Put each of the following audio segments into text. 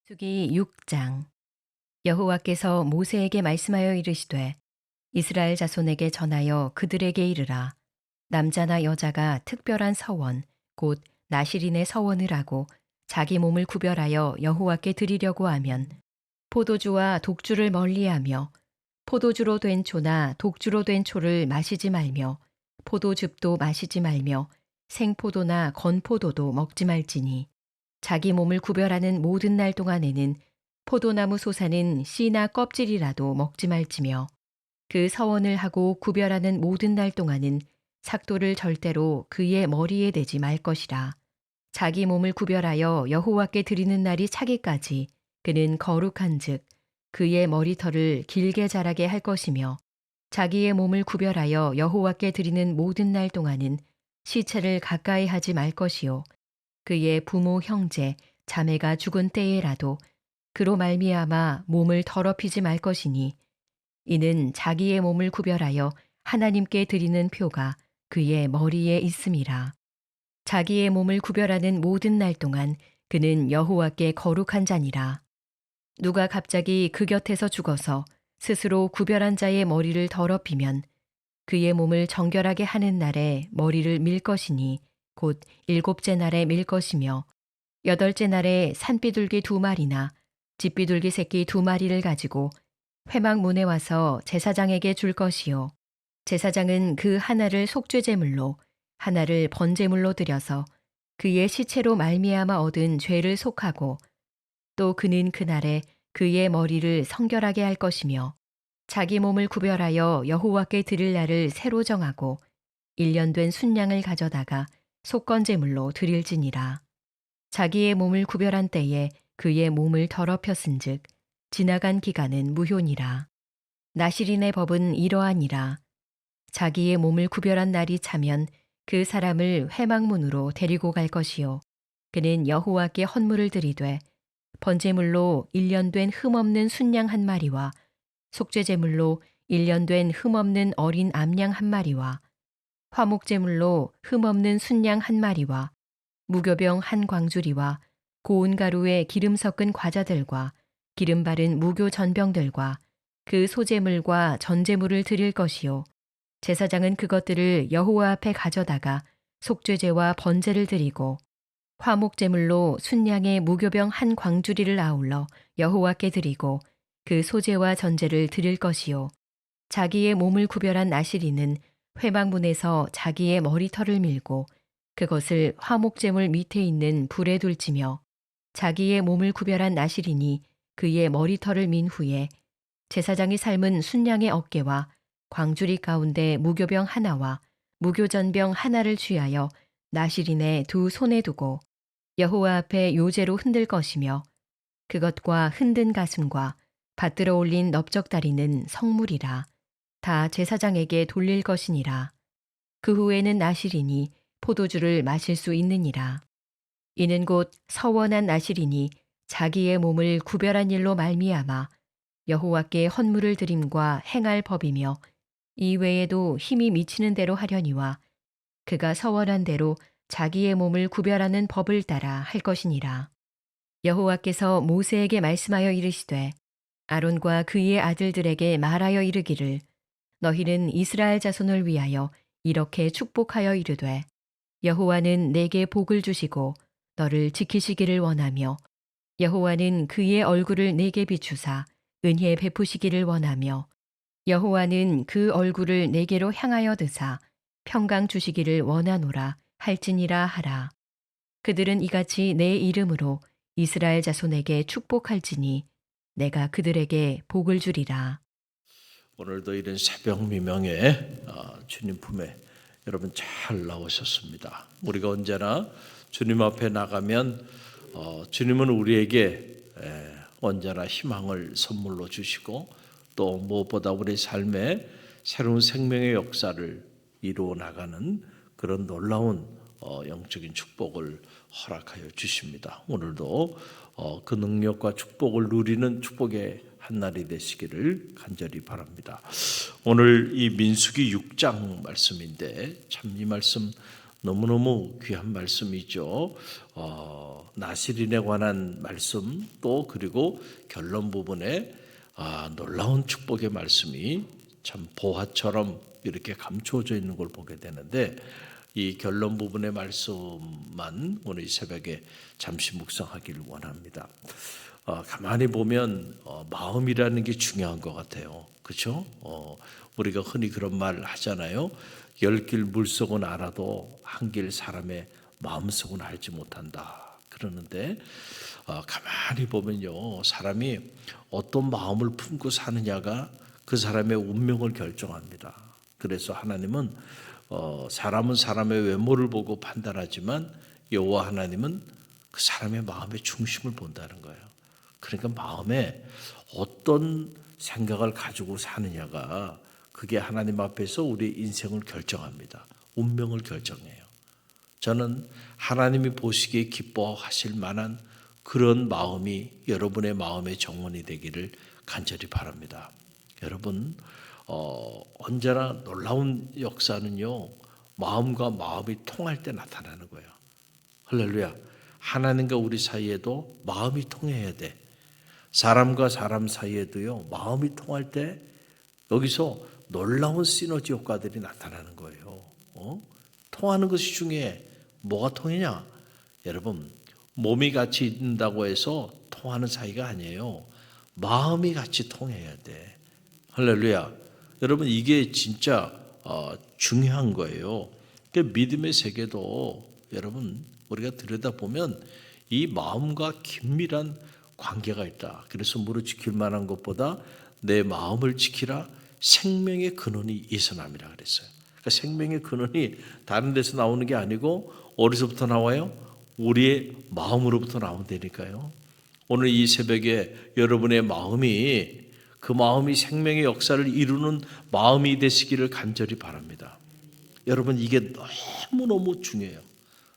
민수기 6장. 여호와께서 모세에게 말씀하여 이르시되 이스라엘 자손에게 전하여 그들에게 이르라. 남자나 여자가 특별한 서원 곧 나실인의 서원을 하고 자기 몸을 구별하여 여호와께 드리려고 하면 포도주와 독주를 멀리하며 포도주로 된 초나 독주로 된 초를 마시지 말며 포도즙도 마시지 말며 생포도나 건포도도 먹지 말지니 자기 몸을 구별하는 모든 날 동안에는 포도나무 솟아는 씨나 껍질이라도 먹지 말지며 그 서원을 하고 구별하는 모든 날 동안은 삭도를 절대로 그의 머리에 대지 말 것이라. 자기 몸을 구별하여 여호와께 드리는 날이 차기까지 그는 거룩한즉 그의 머리털을 길게 자라게 할 것이며 자기의 몸을 구별하여 여호와께 드리는 모든 날 동안은 시체를 가까이 하지 말 것이요 그의 부모 형제 자매가 죽은 때에라도 그로 말미암아 몸을 더럽히지 말 것이니 이는 자기의 몸을 구별하여 하나님께 드리는 표가 그의 머리에 있음이라. 자기의 몸을 구별하는 모든 날 동안 그는 여호와께 거룩한 자니라. 누가 갑자기 그 곁에서 죽어서 스스로 구별한 자의 머리를 더럽히면 그의 몸을 정결하게 하는 날에 머리를 밀 것이니 곧 일곱째 날에 밀 것이며 여덟째 날에 산비둘기 2마리나 집비둘기 새끼 2마리를 가지고 회막문에 와서 제사장에게 줄 것이요 제사장은 그 하나를 속죄제물로 하나를 번제물로 드려서 그의 시체로 말미암아 얻은 죄를 속하고 또 그는 그날에 그의 머리를 성결하게 할 것이며 자기 몸을 구별하여 여호와께 드릴 날을 새로 정하고 1년 된 순양을 가져다가 속건제물로 드릴지니라. 자기의 몸을 구별한 때에 그의 몸을 더럽혔은즉 지나간 기간은 무효니라. 나실인의 법은 이러하니라. 자기의 몸을 구별한 날이 차면 그 사람을 회막문으로 데리고 갈 것이요 그는 여호와께 헌물을 드리되 번제물로 1년 된 흠없는 순양 1마리와 속죄제물로 1년 된 흠없는 어린 암양 1마리와 화목제물로 흠없는 순양 1마리와 무교병 1광주리와 고운 가루에 기름 섞은 과자들과 기름 바른 무교 전병들과 그 소제물과 전제물을 드릴 것이요 제사장은 그것들을 여호와 앞에 가져다가 속죄제와 번제를 드리고 화목제물로 순양의 무교병 1광주리를 아울러 여호와께 드리고 그 소제와 전제를 드릴 것이요 자기의 몸을 구별한 나실인은 회막문에서 자기의 머리털을 밀고 그것을 화목제물 밑에 있는 불에 둘지며 자기의 몸을 구별한 나실인이 그의 머리털을 민 후에 제사장이 삶은 순양의 어깨와 광주리 가운데 무교병 하나와 무교전병 하나를 취하여 나실인의 2손에 두고 여호와 앞에 요제로 흔들 것이며 그것과 흔든 가슴과 받들어 올린 넓적다리는 성물이라 다 제사장에게 돌릴 것이니라. 그 후에는 나실인이 포도주를 마실 수 있느니라. 이는 곧 서원한 나실인이 자기의 몸을 구별한 일로 말미암아 여호와께 헌물을 드림과 행할 법이며 이외에도 힘이 미치는 대로 하려니와 그가 서원한 대로 자기의 몸을 구별하는 법을 따라 할 것이니라. 여호와께서 모세에게 말씀하여 이르시되 아론과 그의 아들들에게 말하여 이르기를 너희는 이스라엘 자손을 위하여 이렇게 축복하여 이르되 여호와는 내게 복을 주시고 너를 지키시기를 원하며 여호와는 그의 얼굴을 내게 비추사 은혜 베푸시기를 원하며 여호와는 그 얼굴을 내게로 향하여 드사 평강 주시기를 원하노라 할지니라 하라. 그들은 이같이 내 이름으로 이스라엘 자손에게 축복할지니 내가 그들에게 복을 주리라. 오늘도 이런 새벽 미명에 주님 품에 여러분 잘 나오셨습니다. 우리가 언제나 주님 앞에 나가면 주님은 우리에게 언제나 희망을 선물로 주시고 또 무엇보다 우리 삶에 새로운 생명의 역사를 이루어 나가는 그런 놀라운 영적인 축복을 허락하여 주십니다. 오늘도 그 능력과 축복을 누리는 축복의 한 날이 되시기를 간절히 바랍니다. 오늘 이 민수기 6장 말씀인데 참 이 말씀 너무너무 귀한 말씀이죠. 나실인에 관한 말씀 또 그리고 결론 부분에 놀라운 축복의 말씀이 참 보화처럼 이렇게 감추어져 있는 걸 보게 되는데 이 결론 부분의 말씀만 오늘 이 새벽에 잠시 묵상하기를 원합니다. 가만히 보면 마음이라는 게 중요한 것 같아요. 그렇죠? 우리가 흔히 그런 말 하잖아요. 열 길 물속은 알아도 한 길 사람의 마음속은 알지 못한다. 그러는데 가만히 보면요, 사람이 어떤 마음을 품고 사느냐가 그 사람의 운명을 결정합니다. 그래서 하나님은 사람은 사람의 외모를 보고 판단하지만 여호와 하나님은 그 사람의 마음의 중심을 본다는 거예요. 그러니까 마음에 어떤 생각을 가지고 사느냐가 그게 하나님 앞에서 우리 인생을 결정합니다. 운명을 결정해요. 저는 하나님이 보시기에 기뻐하실 만한 그런 마음이 여러분의 마음의 정원이 되기를 간절히 바랍니다. 여러분, 언제나 놀라운 역사는요, 마음과 마음이 통할 때 나타나는 거예요. 할렐루야. 하나님과 우리 사이에도 마음이 통해야 돼. 사람과 사람 사이에도요, 마음이 통할 때 여기서 놀라운 시너지 효과들이 나타나는 거예요. 통하는 것이 중요해. 뭐가 통하냐? 여러분, 몸이 같이 있는다고 해서 통하는 사이가 아니에요. 마음이 같이 통해야 돼. 할렐루야. 여러분, 이게 진짜 중요한 거예요. 믿음의 세계도 여러분 우리가 들여다보면 이 마음과 긴밀한 관계가 있다. 그래서 무릇 지킬 만한 것보다 내 마음을 지키라. 생명의 근원이 이서남이라 그랬어요. 그러니까 생명의 근원이 다른 데서 나오는 게 아니고 어디서부터 나와요? 우리의 마음으로부터 나온다니까요. 오늘 이 새벽에 여러분의 마음이 그 마음이 생명의 역사를 이루는 마음이 되시기를 간절히 바랍니다. 여러분, 이게 너무너무 중요해요.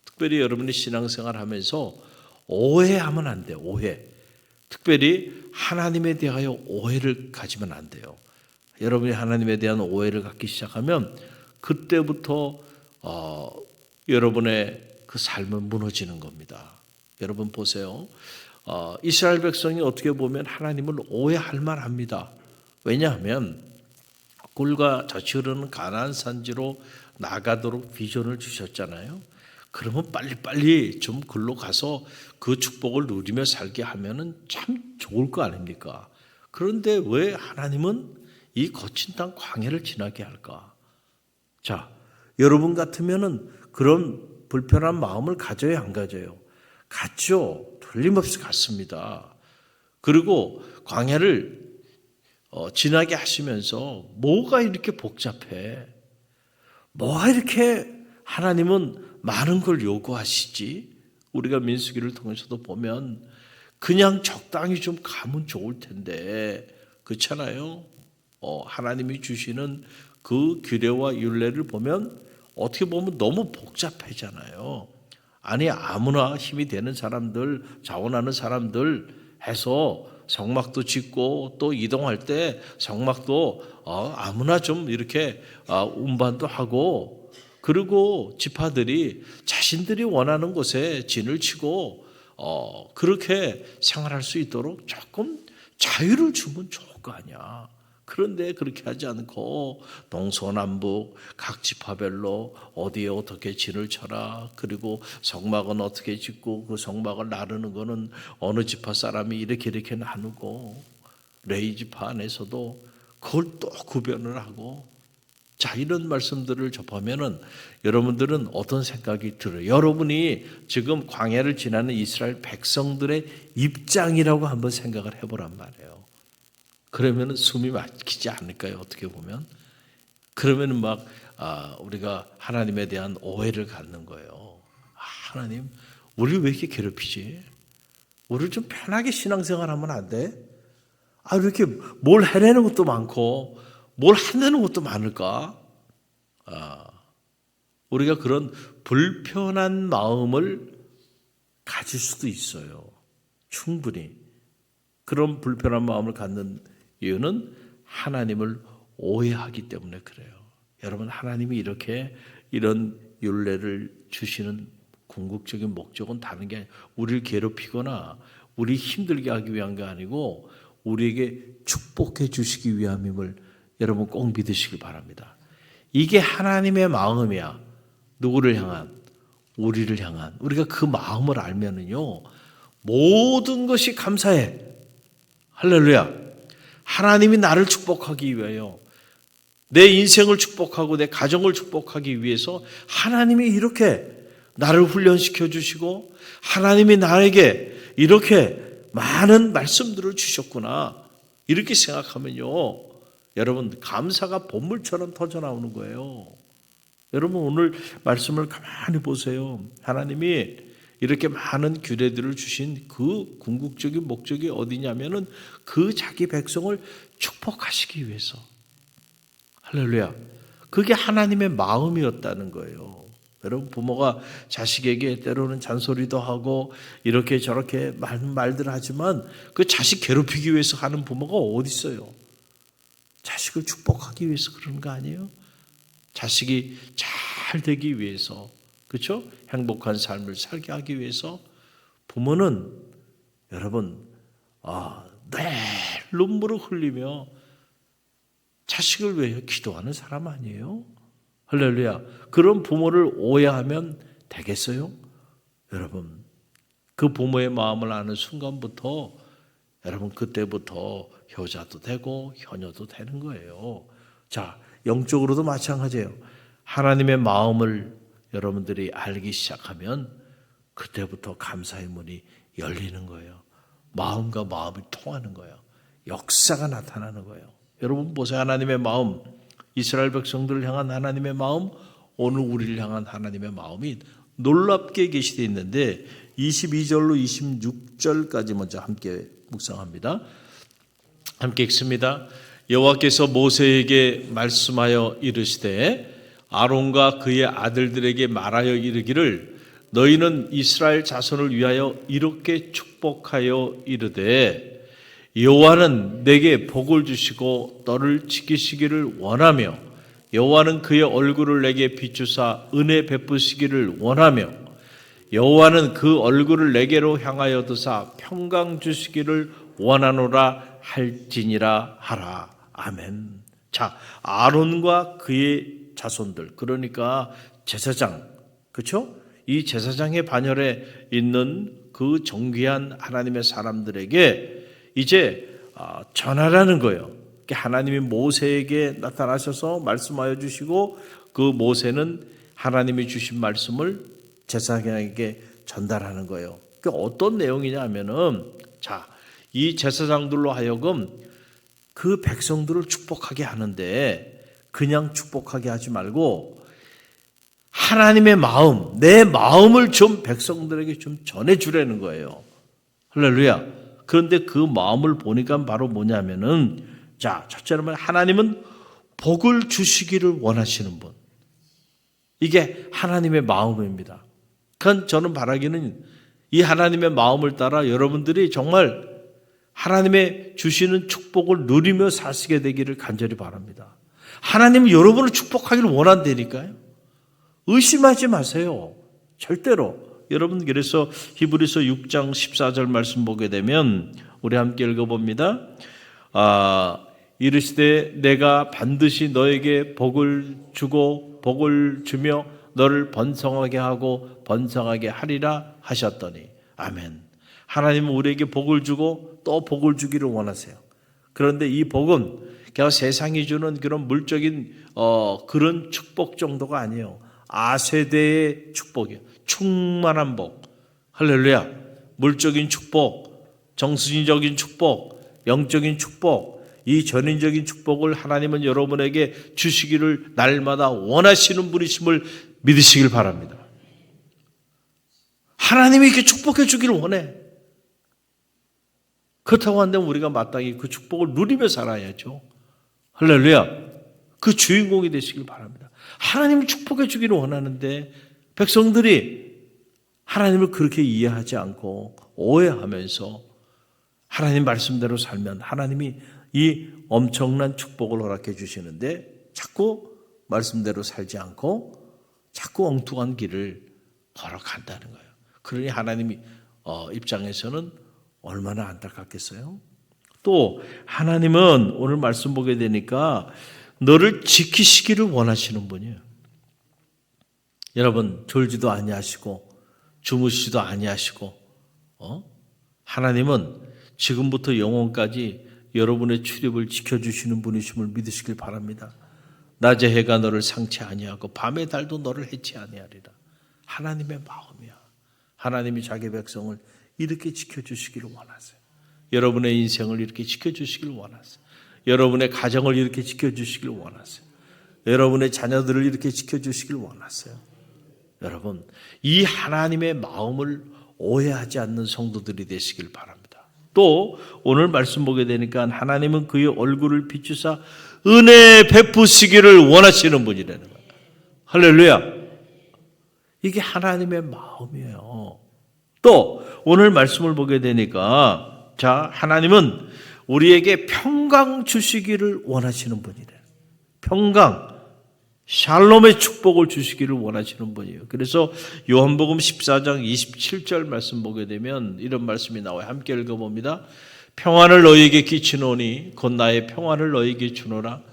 특별히 여러분이 신앙생활 하면서 오해하면 안 돼요. 오해. 특별히 하나님에 대하여 오해를 가지면 안 돼요. 여러분이 하나님에 대한 오해를 갖기 시작하면 그때부터 여러분의 그 삶은 무너지는 겁니다. 여러분 보세요. 이스라엘 백성이 어떻게 보면 하나님을 오해할 만합니다. 왜냐하면 꿀과 젖이 흐르는 가나안 산지로 나가도록 비전을 주셨잖아요. 그러면 빨리빨리 좀 글로 가서 그 축복을 누리며 살게 하면은 참 좋을 거 아닙니까? 그런데 왜 하나님은 이 거친 땅 광야를 지나게 할까? 자, 여러분 같으면은 그런 불편한 마음을 가져요, 안 가져요? 갖죠. 틀림없이 갖습니다. 그리고 광야를 지나게 하시면서 뭐가 이렇게 복잡해? 뭐가 이렇게 하나님은 많은 걸 요구하시지? 우리가 민수기를 통해서도 보면 그냥 적당히 좀 가면 좋을 텐데 그렇잖아요. 하나님이 주시는 그 규례와 율례를 보면 어떻게 보면 너무 복잡하잖아요. 아니 아무나 힘이 되는 사람들, 자원하는 사람들 해서 성막도 짓고 또 이동할 때 성막도 아무나 좀 이렇게 운반도 하고 그리고 지파들이 자신들이 원하는 곳에 진을 치고 그렇게 생활할 수 있도록 조금 자유를 주면 좋을 거 아니야. 그런데 그렇게 하지 않고 동서남북 각 지파별로 어디에 어떻게 진을 쳐라. 그리고 성막은 어떻게 짓고 그 성막을 나르는 거는 어느 지파 사람이 이렇게 나누고 레위 지파 안에서도 그걸 또 구별을 하고 자 이런 말씀들을 접하면은 여러분들은 어떤 생각이 들어요? 여러분이 지금 광야를 지나는 이스라엘 백성들의 입장이라고 한번 생각을 해보란 말이에요. 그러면은 숨이 막히지 않을까요? 어떻게 보면 그러면은 막 우리가 하나님에 대한 오해를 갖는 거예요. 하나님, 우리 왜 이렇게 괴롭히지? 우리를 좀 편하게 신앙생활하면 안 돼? 왜 이렇게 뭘 해내는 것도 많고 뭘 한다는 것도 많을까? 우리가 그런 불편한 마음을 가질 수도 있어요. 충분히. 그런 불편한 마음을 갖는 이유는 하나님을 오해하기 때문에 그래요. 여러분, 하나님이 이렇게 이런 율례를 주시는 궁극적인 목적은 다른 게 아니라 우리를 괴롭히거나 우리 힘들게 하기 위한 게 아니고 우리에게 축복해 주시기 위함임을 여러분 꼭 믿으시길 바랍니다. 이게 하나님의 마음이야. 누구를 향한? 우리를 향한. 우리가 그 마음을 알면은요, 모든 것이 감사해. 할렐루야. 하나님이 나를 축복하기 위하여, 내 인생을 축복하고 내 가정을 축복하기 위해서 하나님이 이렇게 나를 훈련시켜 주시고 하나님이 나에게 이렇게 많은 말씀들을 주셨구나. 이렇게 생각하면요, 여러분 감사가 본물처럼 터져나오는 거예요. 여러분 오늘 말씀을 가만히 보세요. 하나님이 이렇게 많은 규례들을 주신 그 궁극적인 목적이 어디냐면은 그 자기 백성을 축복하시기 위해서. 할렐루야. 그게 하나님의 마음이었다는 거예요. 여러분 부모가 자식에게 때로는 잔소리도 하고 이렇게 저렇게 많은 말들을 하지만 그 자식 괴롭히기 위해서 하는 부모가 어디 있어요? 자식을 축복하기 위해서 그러는 거 아니에요? 자식이 잘 되기 위해서, 그렇죠? 행복한 삶을 살게 하기 위해서 부모는 여러분 늘 눈물을 흘리며 자식을 위해 기도하는 사람 아니에요? 할렐루야. 그런 부모를 오해하면 되겠어요? 여러분 그 부모의 마음을 아는 순간부터 여러분 그때부터 효자도 되고 효녀도 되는 거예요. 자, 영적으로도 마찬가지예요. 하나님의 마음을 여러분들이 알기 시작하면 그때부터 감사의 문이 열리는 거예요. 마음과 마음이 통하는 거예요. 역사가 나타나는 거예요. 여러분 보세요. 하나님의 마음, 이스라엘 백성들을 향한 하나님의 마음, 오늘 우리를 향한 하나님의 마음이 놀랍게 계시되어 있는데 22절로 26절까지 먼저 함께 묵상합니다. 함께 읽습니다. 여호와께서 모세에게 말씀하여 이르시되 아론과 그의 아들들에게 말하여 이르기를 너희는 이스라엘 자손을 위하여 이렇게 축복하여 이르되 여호와는 내게 복을 주시고 너를 지키시기를 원하며 여호와는 그의 얼굴을 내게 비추사 은혜 베푸시기를 원하며 여호와는 그 얼굴을 내게로 향하여 드사 평강 주시기를 원하노라 할지니라 하라. 아멘. 자, 아론과 그의 자손들, 그러니까 제사장, 그렇죠? 이 제사장의 반열에 있는 그 정귀한 하나님의 사람들에게 이제 전하라는 거예요. 하나님이 모세에게 나타나셔서 말씀하여 주시고 그 모세는 하나님이 주신 말씀을 제사장에게 전달하는 거예요. 그 어떤 내용이냐 하면은 자, 이 제사장들로 하여금 그 백성들을 축복하게 하는데 그냥 축복하게 하지 말고 하나님의 마음, 내 마음을 좀 백성들에게 좀 전해주라는 거예요. 할렐루야. 그런데 그 마음을 보니까 바로 뭐냐면은 자, 첫째는 하나님은 복을 주시기를 원하시는 분. 이게 하나님의 마음입니다. 그러니까 저는 바라기는 이 하나님의 마음을 따라 여러분들이 정말 하나님의 주시는 축복을 누리며 사시게 되기를 간절히 바랍니다. 하나님은 여러분을 축복하기를 원한다니까요. 의심하지 마세요. 절대로. 여러분 그래서 히브리서 6장 14절 말씀 보게 되면 우리 함께 읽어봅니다. 이르시되 내가 반드시 너에게 복을 주고 복을 주며 너를 번성하게 하고 번성하게 하리라 하셨더니 아멘. 하나님은 우리에게 복을 주고 또 복을 주기를 원하세요. 그런데 이 복은 그냥 세상이 주는 그런 물적인 그런 축복 정도가 아니에요. 아세대의 축복이에요. 충만한 복. 할렐루야. 물적인 축복, 정신적인 축복, 영적인 축복, 이 전인적인 축복을 하나님은 여러분에게 주시기를 날마다 원하시는 분이심을 믿으시길 바랍니다. 하나님이 이렇게 축복해 주기를 원해. 그렇다고 한다면 우리가 마땅히 그 축복을 누리며 살아야죠. 할렐루야. 그 주인공이 되시길 바랍니다. 하나님을 축복해 주기를 원하는데 백성들이 하나님을 그렇게 이해하지 않고 오해하면서 하나님 말씀대로 살면 하나님이 이 엄청난 축복을 허락해 주시는데 자꾸 말씀대로 살지 않고 자꾸 엉뚱한 길을 걸어간다는 거예요. 그러니 하나님이 입장에서는 얼마나 안타깝겠어요? 또 하나님은 오늘 말씀 보게 되니까 너를 지키시기를 원하시는 분이에요. 여러분 졸지도 아니하시고 주무시지도 아니하시고 하나님은 지금부터 영원까지 여러분의 출입을 지켜주시는 분이심을 믿으시길 바랍니다. 낮의 해가 너를 상치 아니하고 밤의 달도 너를 해치 아니하리라. 하나님의 마음이야. 하나님이 자기 백성을 이렇게 지켜주시기를 원하세요. 여러분의 인생을 이렇게 지켜주시기를 원하세요. 여러분의 가정을 이렇게 지켜주시기를 원하세요. 여러분의 자녀들을 이렇게 지켜주시기를 원하세요. 여러분, 이 하나님의 마음을 오해하지 않는 성도들이 되시길 바랍니다. 또 오늘 말씀 보게 되니까 하나님은 그의 얼굴을 비추사 은혜 베푸시기를 원하시는 분이라는 거예요. 할렐루야. 이게 하나님의 마음이에요. 또 오늘 말씀을 보게 되니까 하나님은 우리에게 평강 주시기를 원하시는 분이래요. 평강, 샬롬의 축복을 주시기를 원하시는 분이에요. 그래서 요한복음 14장 27절 말씀 보게 되면 이런 말씀이 나와요. 함께 읽어봅니다. 평안을 너희에게 끼치노니 곧 나의 평안을 너희에게 주노라.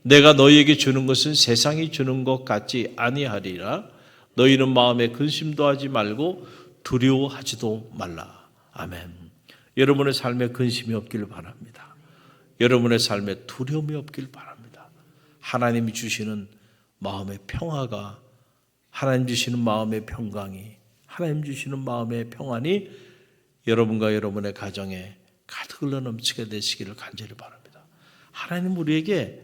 내가 너희에게 주는 것은 세상이 주는 것 같지 아니하리라. 너희는 마음에 근심도 하지 말고 두려워하지도 말라. 아멘. 여러분의 삶에 근심이 없기를 바랍니다. 여러분의 삶에 두려움이 없기를 바랍니다. 하나님이 주시는 마음의 평화가, 하나님 주시는 마음의 평강이, 하나님 주시는 마음의 평안이 여러분과 여러분의 가정에 가득 흘러 넘치게 되시기를 간절히 바랍니다. 하나님 우리에게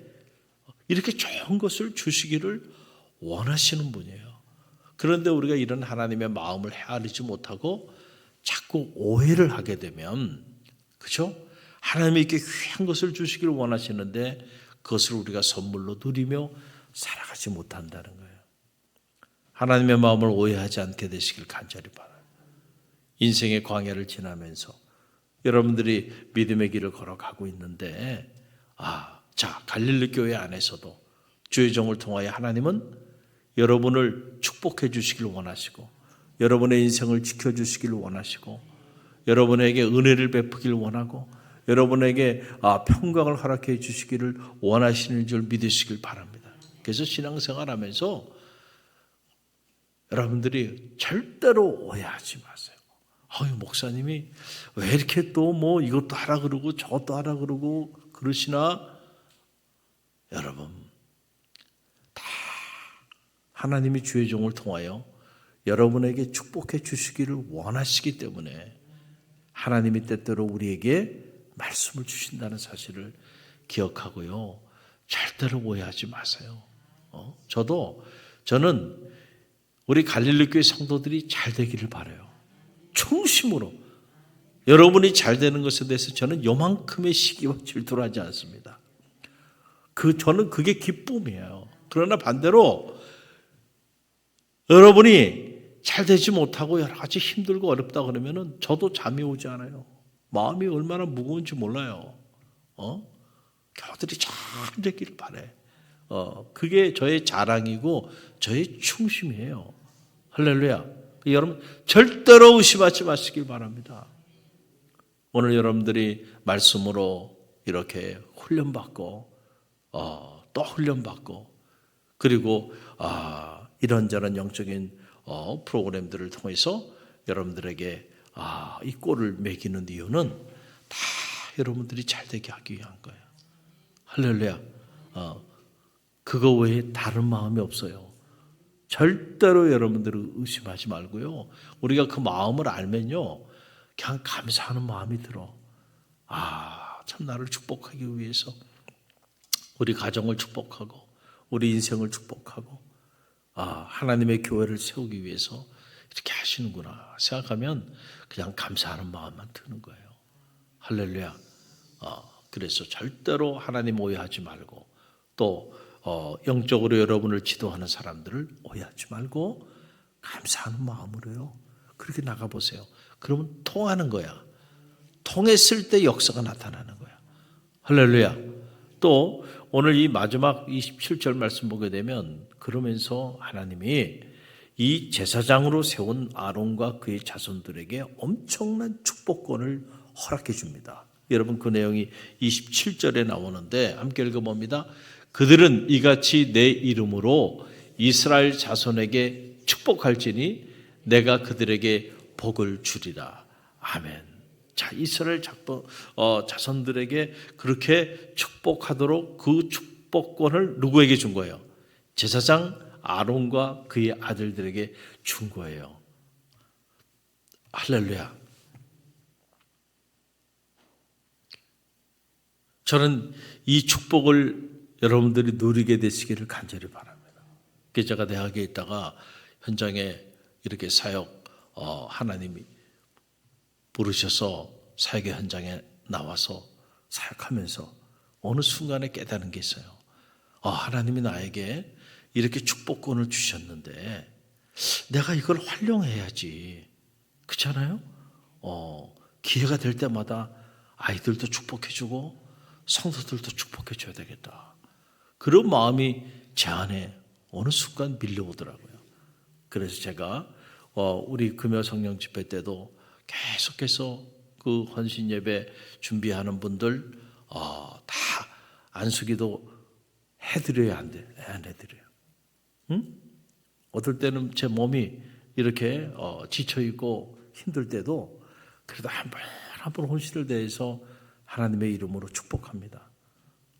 이렇게 좋은 것을 주시기를 원하시는 분이에요. 그런데 우리가 이런 하나님의 마음을 헤아리지 못하고 자꾸 오해를 하게 되면, 그렇죠? 하나님이 이렇게 귀한 것을 주시기를 원하시는데 그것을 우리가 선물로 누리며 살아가지 못한다는 거예요. 하나님의 마음을 오해하지 않게 되시길 간절히 바라요. 인생의 광야를 지나면서 여러분들이 믿음의 길을 걸어가고 있는데, 갈릴리 교회 안에서도 주의 종을 통하여 하나님은 여러분을 축복해 주시길 원하시고, 여러분의 인생을 지켜주시길 원하시고, 여러분에게 은혜를 베푸길 원하고, 여러분에게 평강을 허락해 주시기를 원하시는 줄 믿으시길 바랍니다. 그래서 신앙생활하면서 여러분들이 절대로 오해하지 마세요. 목사님이 왜 이렇게 또 이것도 하라 그러고 저것도 하라 그러고 그러시나? 여러분, 다 하나님이 주의 종을 통하여 여러분에게 축복해 주시기를 원하시기 때문에 하나님이 때때로 우리에게 말씀을 주신다는 사실을 기억하고요. 절대로 오해하지 마세요. 저는 우리 갈릴리 교회 성도들이 잘 되기를 바라요. 충심으로. 여러분이 잘 되는 것에 대해서 저는 요만큼의 시기와 질투를 하지 않습니다. 저는 그게 기쁨이에요. 그러나 반대로 여러분이 잘 되지 못하고 여러 가지 힘들고 어렵다 그러면은 저도 잠이 오지 않아요. 마음이 얼마나 무거운지 몰라요. 교우들이 잘 되기를 바래. 그게 저의 자랑이고 저의 충심이에요. 할렐루야. 여러분 절대로 의심하지 마시길 바랍니다. 오늘 여러분들이 말씀으로 이렇게 훈련받고 또 훈련받고 그리고 이런저런 영적인 프로그램들을 통해서 여러분들에게 이 꼴을 매기는 이유는 다 여러분들이 잘 되게 하기 위한 거예요. 할렐루야. 그거 외에 다른 마음이 없어요. 절대로 여러분들을 의심하지 말고요. 우리가 그 마음을 알면요. 그냥 감사하는 마음이 들어. 참 나를 축복하기 위해서 우리 가정을 축복하고 우리 인생을 축복하고 하나님의 교회를 세우기 위해서 이렇게 하시는구나 생각하면 그냥 감사하는 마음만 드는 거예요. 할렐루야. 그래서 절대로 하나님 오해하지 말고 또 영적으로 여러분을 지도하는 사람들을 오해하지 말고 감사하는 마음으로요. 그렇게 나가보세요. 그러면 통하는 거야. 통했을 때 역사가 나타나는 거야. 할렐루야. 또 오늘 이 마지막 27절 말씀 보게 되면 그러면서 하나님이 이 제사장으로 세운 아론과 그의 자손들에게 엄청난 축복권을 허락해 줍니다. 여러분 그 내용이 27절에 나오는데 함께 읽어봅니다. 그들은 이같이 내 이름으로 이스라엘 자손에게 축복할지니 내가 그들에게 복을 주리라. 아멘. 자, 이스라엘 자손들에게 그렇게 축복하도록 그 축복권을 누구에게 준 거예요? 제사장 아론과 그의 아들들에게 준 거예요. 할렐루야. 저는 이 축복을 여러분들이 누리게 되시기를 간절히 바랍니다. 그래서 제가 대학에 있다가 현장에 이렇게 사역 하나님이 부르셔서 사역의 현장에 나와서 사역하면서 어느 순간에 깨달은 게 있어요. 하나님이 나에게 이렇게 축복권을 주셨는데 내가 이걸 활용해야지. 그렇잖아요? 기회가 될 때마다 아이들도 축복해주고 성도들도 축복해줘야 되겠다. 그런 마음이 제 안에 어느 순간 밀려오더라고요. 그래서 제가 우리 금요 성령 집회 때도 계속해서 그 헌신 예배 준비하는 분들 다 안수기도 해드려야 안 돼. 안 해드려요. 응? 어떨 때는 제 몸이 이렇게 지쳐 있고 힘들 때도 그래도 한 번 헌신을 대해서 하나님의 이름으로 축복합니다.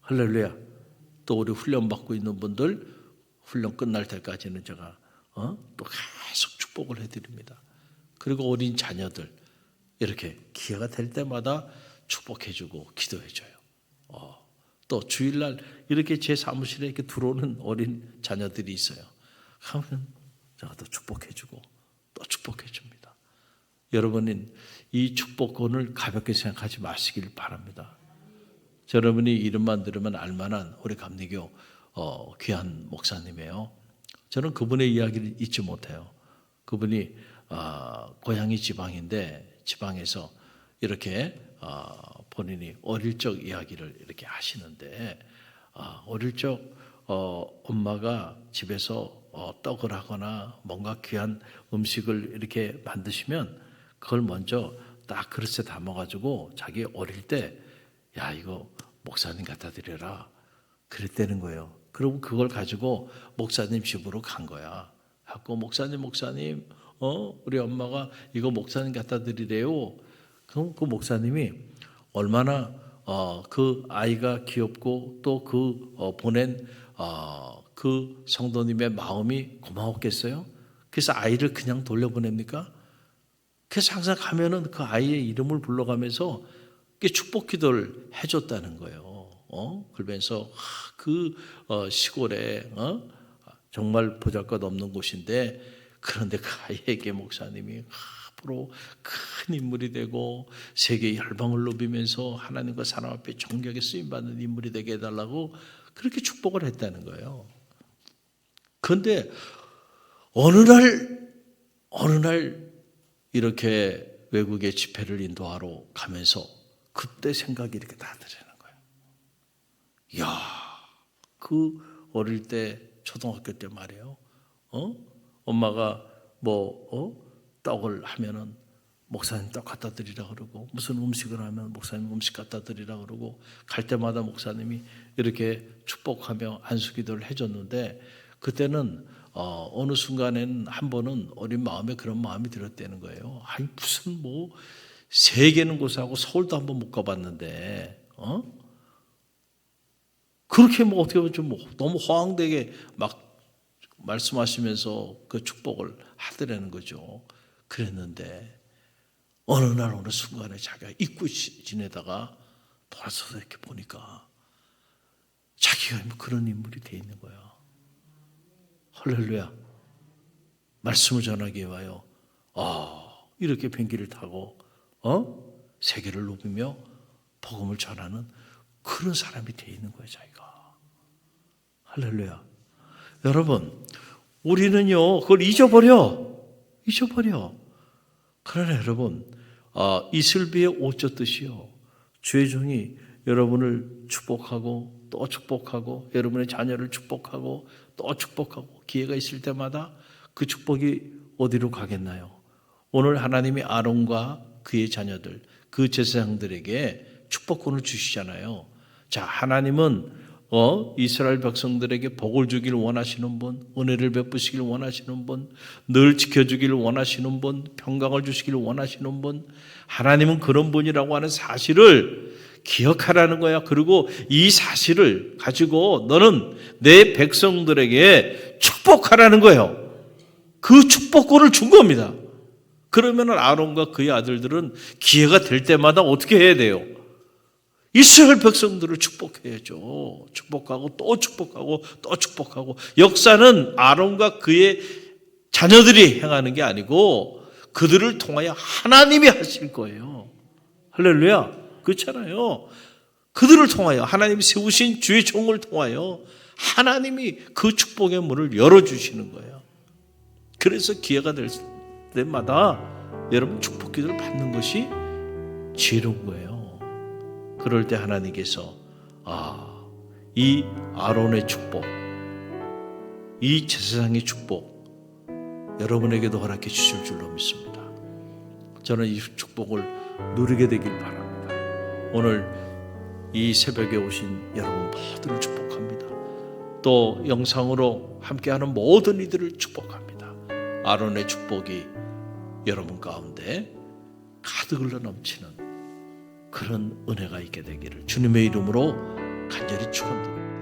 할렐루야. 또 우리 훈련 받고 있는 분들 훈련 끝날 때까지는 제가 또 계속 축복을 해드립니다. 그리고 어린 자녀들 이렇게 기회가 될 때마다 축복해주고 기도해줘요. 또 주일날 이렇게 제 사무실에 이렇게 들어오는 어린 자녀들이 있어요. 그러면 제가 또 축복해주고 또 축복해줍니다. 여러분은 이 축복권을 가볍게 생각하지 마시길 바랍니다. 여러분이 이름만 들으면 알만한 우리 감리교 귀한 목사님이에요. 저는 그분의 이야기를 잊지 못해요. 그분이 고향이 지방인데 지방에서 이렇게 본인이 어릴 적 이야기를 이렇게 하시는데 어릴 적 엄마가 집에서 떡을 하거나 뭔가 귀한 음식을 이렇게 만드시면 그걸 먼저 딱 그릇에 담아가지고 자기 어릴 때 야 이거 목사님 갖다 드려라 그랬다는 거예요. 그리고 그걸 가지고 목사님 집으로 간 거야. 하고 목사님 우리 엄마가 이거 목사님 갖다 드리래요. 그럼 그 목사님이 얼마나 그 아이가 귀엽고 또 그 보낸 그 성도님의 마음이 고마웠겠어요. 그래서 아이를 그냥 돌려보냅니까? 그래서 항상 가면은 그 아이의 이름을 불러가면서 축복 기도를 해줬다는 거예요. 그러면서 그 시골에 정말 보잘것없는 곳인데 그런데 그 아이에게 목사님이 앞으로 큰 인물이 되고 세계의 열방을 누비면서 하나님과 사람 앞에 존경에 쓰임받는 인물이 되게 해달라고 그렇게 축복을 했다는 거예요. 그런데 어느 날 이렇게 외국의 집회를 인도하러 가면서 그때 생각이 이렇게 다 드는 거예요. 이야, 그 어릴 때 초등학교 때 말이에요. 엄마가 떡을 하면은 목사님 떡 갖다 드리라 그러고 무슨 음식을 하면 목사님 음식 갖다 드리라 그러고 갈 때마다 목사님이 이렇게 축복하며 안수기도를 해줬는데 그때는 어느 순간에는 한 번은 어린 마음에 그런 마음이 들었다는 거예요. 아니 무슨 세계는 곳하고 서울도 한번 못 가봤는데 그렇게 어떻게 보면 좀 너무 허황되게 막 말씀하시면서 그 축복을 하더라는 거죠. 그랬는데 어느 날 어느 순간에 자기가 잊고 지내다가 돌아서서 이렇게 보니까 자기가 그런 인물이 돼 있는 거야. 할렐루야. 말씀을 전하기에 와요. 이렇게 비행기를 타고 세계를 누비며 복음을 전하는 그런 사람이 돼 있는 거예요, 자기가. 할렐루야. 여러분, 우리는요 그걸 잊어버려. 그러나 여러분, 이슬비의 옷 젖듯이요 주의 종이 여러분을 축복하고 또 축복하고 여러분의 자녀를 축복하고 또 축복하고 기회가 있을 때마다 그 축복이 어디로 가겠나요? 오늘 하나님이 아론과 그의 자녀들, 그 제사장들에게 축복권을 주시잖아요. 자, 하나님은 이스라엘 백성들에게 복을 주길 원하시는 분, 은혜를 베푸시길 원하시는 분, 늘 지켜주길 원하시는 분, 평강을 주시길 원하시는 분, 하나님은 그런 분이라고 하는 사실을 기억하라는 거야. 그리고 이 사실을 가지고 너는 내 백성들에게 축복하라는 거예요. 그 축복권을 준 겁니다. 그러면 아론과 그의 아들들은 기회가 될 때마다 어떻게 해야 돼요? 이스라엘 백성들을 축복해야죠. 축복하고 또 축복하고 또 축복하고. 역사는 아론과 그의 자녀들이 행하는 게 아니고 그들을 통하여 하나님이 하실 거예요. 할렐루야. 그렇잖아요. 그들을 통하여 하나님이 세우신 주의 종을 통하여 하나님이 그 축복의 문을 열어주시는 거예요. 그래서 기회가 될 때마다 여러분 축복 기도를 받는 것이 지혜로운 거예요. 그럴 때 하나님께서 이 아론의 축복, 이 제사장의 축복 여러분에게도 허락해 주실 줄로 믿습니다. 저는 이 축복을 누리게 되길 바랍니다. 오늘 이 새벽에 오신 여러분 모두를 축복합니다. 또 영상으로 함께하는 모든 이들을 축복합니다. 아론의 축복이 여러분 가운데 가득 흘러 넘치는 그런 은혜가 있게 되기를 주님의 이름으로 간절히 축원드립니다.